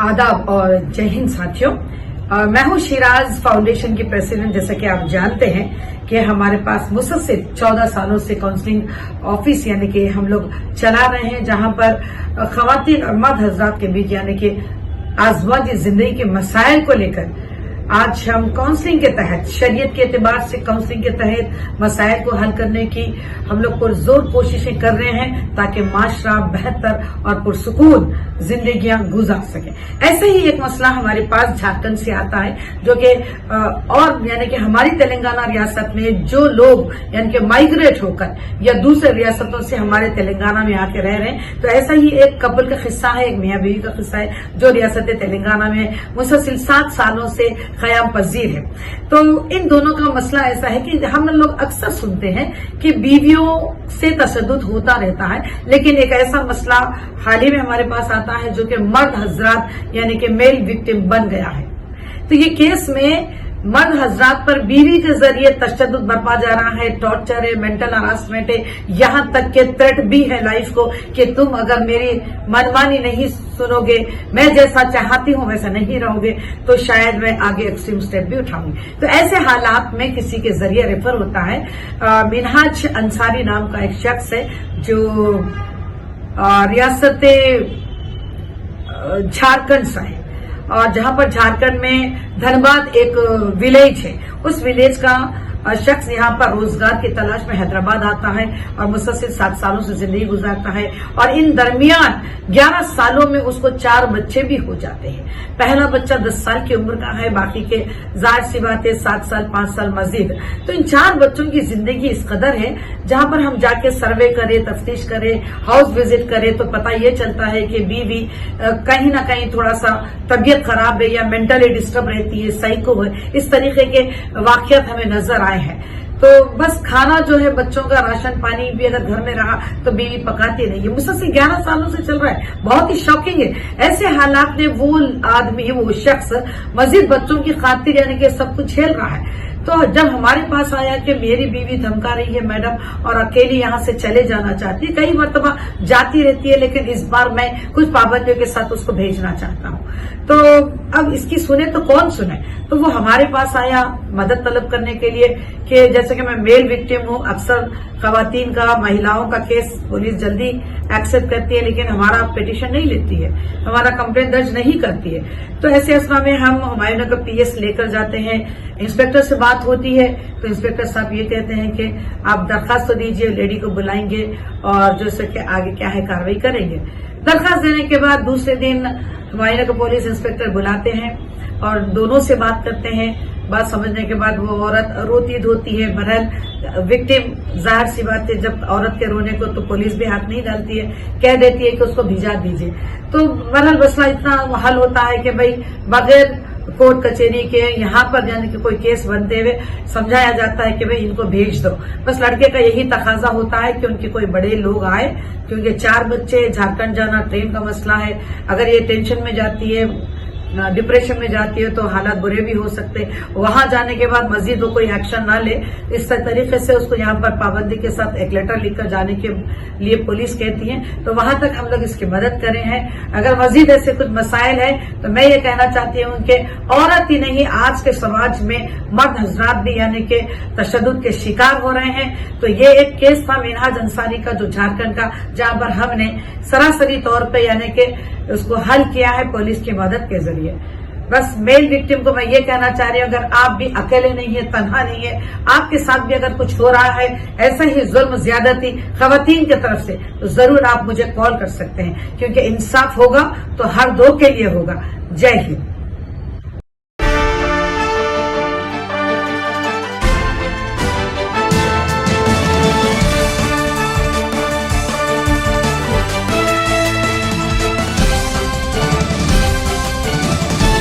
आदाब और जय हिंद साथियों। मैं हूं शिराज फाउंडेशन की प्रेसिडेंट। जैसा कि आप जानते हैं कि हमारे पास मुसलसिल 14 सालों से काउंसलिंग ऑफिस यानी कि हम लोग चला रहे हैं, जहां पर खवातीन और मर्द हजरात के बीच यानी कि आजमाजी जिंदगी के मसाइल को लेकर आज हम काउंसलिंग के तहत, शरीयत के एतबार से काउंसलिंग के तहत मसाइल को हल करने की हम लोग पुरजोर कोशिशें कर रहे हैं ताकि माशरा बेहतर और पुरसुकून जिंदगियां गुजार सके। ऐसे ही एक मसला हमारे पास झारखंड से आता है, जो कि और यानी कि हमारी तेलंगाना रियासत में जो लोग यानी कि माइग्रेट होकर या दूसरे रियासतों से हमारे तेलंगाना में आके रह रहे हैं, तो ऐसा ही एक कपल का किस्सा है, एक मियाँ बीवी का किस्सा है, जो रियासत तेलंगाना में मुसलसिल 7 सालों से क़याम पजीर है। तो इन दोनों का मसला ऐसा है कि हम लोग अक्सर सुनते हैं कि बीवियों से तशद्दुद होता रहता है, लेकिन एक ऐसा मसला हाल ही में हमारे पास आता है जो कि मर्द हजरात यानी कि मेल विक्टिम बन गया है। तो ये केस में मर्द हजरात पर बीवी के जरिए तशद्दुद बरपा जा रहा है, टॉर्चर है, मेंटल हरासमेंट है, यहां तक के थ्रेट भी है लाइफ को कि तुम अगर मेरी मनमानी नहीं सुनोगे, मैं जैसा चाहती हूं वैसा नहीं रहोगे, तो शायद मैं आगे एक्सट्रीम स्टेप भी उठाऊंगी। तो ऐसे हालात में किसी के जरिए रेफर होता है। मिनहाज अंसारी नाम का एक शख्स है जो रियासत झारखंड से है, और जहां पर झारखंड में धनबाद एक विलेज है, उस विलेज का शख्स यहाँ पर रोजगार की तलाश में हैदराबाद आता है और मुसलसिल 7 सालों से जिंदगी गुजारता है। और इन दरमियान 11 सालों में उसको 4 बच्चे भी हो जाते हैं। पहला बच्चा 10 साल की उम्र का है, बाकी के जाहिर सी बात है 7 साल 5 साल मजीद। तो इन 4 बच्चों की जिंदगी इस कदर है, जहां पर हम जाके सर्वे करें, तफ्तीश करें, हाउस विजिट करें, तो पता ये चलता है कि बीवी कहीं ना कहीं थोड़ा सा तबीयत खराब है या मेंटली डिस्टर्ब रहती है, साइको है, इस तरीके के वाकयात हमें नजर आए हैं। तो बस खाना जो है, बच्चों का राशन पानी भी अगर घर में रहा तो बीवी पकाती नहीं है। मुसलसिल 11 सालों से चल रहा है, बहुत ही शॉकिंग है। ऐसे हालात में वो आदमी, वो शख्स मजीद बच्चों की खातिर यानी कि सब कुछ झेल रहा है। तो जब हमारे पास आया कि मेरी बीवी धमका रही है मैडम, और अकेली यहाँ से चले जाना चाहती है, कई मरतबा जाती रहती है, लेकिन इस बार मैं कुछ पाबंदियों के साथ उसको भेजना चाहता हूँ, तो अब इसकी सुने तो कौन सुने। तो वो हमारे पास आया मदद तलब करने के लिए कि जैसे कि मैं मेल विक्टिम हूँ, अक्सर खवातीन का, महिलाओं का केस पुलिस जल्दी एक्सेप्ट करती है, लेकिन हमारा पिटीशन नहीं लेती है, हमारा कंप्लेंट दर्ज नहीं करती है। तो ऐसे असमा में हम हुमायूं नगर पीएस लेकर जाते हैं, इंस्पेक्टर से बात होती है, तो इंस्पेक्टर साहब ये कहते हैं कि आप दरखास्त तो दीजिए, लेडी को बुलाएंगे और जो सके आगे क्या है कार्रवाई करेंगे। दरखास्त देने के बाद दूसरे दिन हुमायूं नगर पुलिस इंस्पेक्टर बुलाते हैं और दोनों से बात करते हैं। बात समझने के बाद वो औरत रोती धोती है। बहरहाल विक्टिम, जाहिर सी बात है, जब औरत के रोने को तो पुलिस भी हाथ नहीं डालती है, कह देती है कि उसको भिजा दीजिए। तो बहरहाल मसला इतना हल होता है कि भाई बगैर कोर्ट कचहरी के यहाँ पर यानी कि कोई केस बनते हुए समझाया जाता है कि भाई इनको भेज दो। बस लड़के का यही तकाजा होता है कि उनके कोई बड़े लोग आए, क्योंकि 4 बच्चे, झारखंड जाना, ट्रेन का मसला है। अगर ये टेंशन में जाती है, डिप्रेशन में जाती है, तो हालात बुरे भी हो सकते हैं। वहां जाने के बाद मजीद वो कोई एक्शन ना ले, इस तरीके से उसको यहाँ पर पाबंदी के साथ एक लेटर लिखकर जाने के लिए पुलिस कहती है। तो वहां तक हम लोग इसकी मदद करे हैं। अगर मजीद ऐसे कुछ मसाइल है तो मैं ये कहना चाहती हूँ कि औरत ही नहीं, आज के समाज में मर्द हजरात भी यानी कि तशद्दुद के शिकार हो रहे हैं। तो ये एक केस था मिनहाज अंसारी का, जो झारखंड का, जहां पर हमने सरासरी तौर पर यानी कि उसको हल किया है पुलिस की मदद के जरिए। बस मेल विक्टिम को मैं ये कहना चाह रही हूँ, अगर आप भी अकेले नहीं है, तन्हा नहीं है, आपके साथ भी अगर कुछ हो रहा है ऐसा ही जुल्म ज्यादती खवातीन की तरफ से, तो जरूर आप मुझे कॉल कर सकते हैं, क्योंकि इंसाफ होगा तो हर दो के लिए होगा। जय हिंद।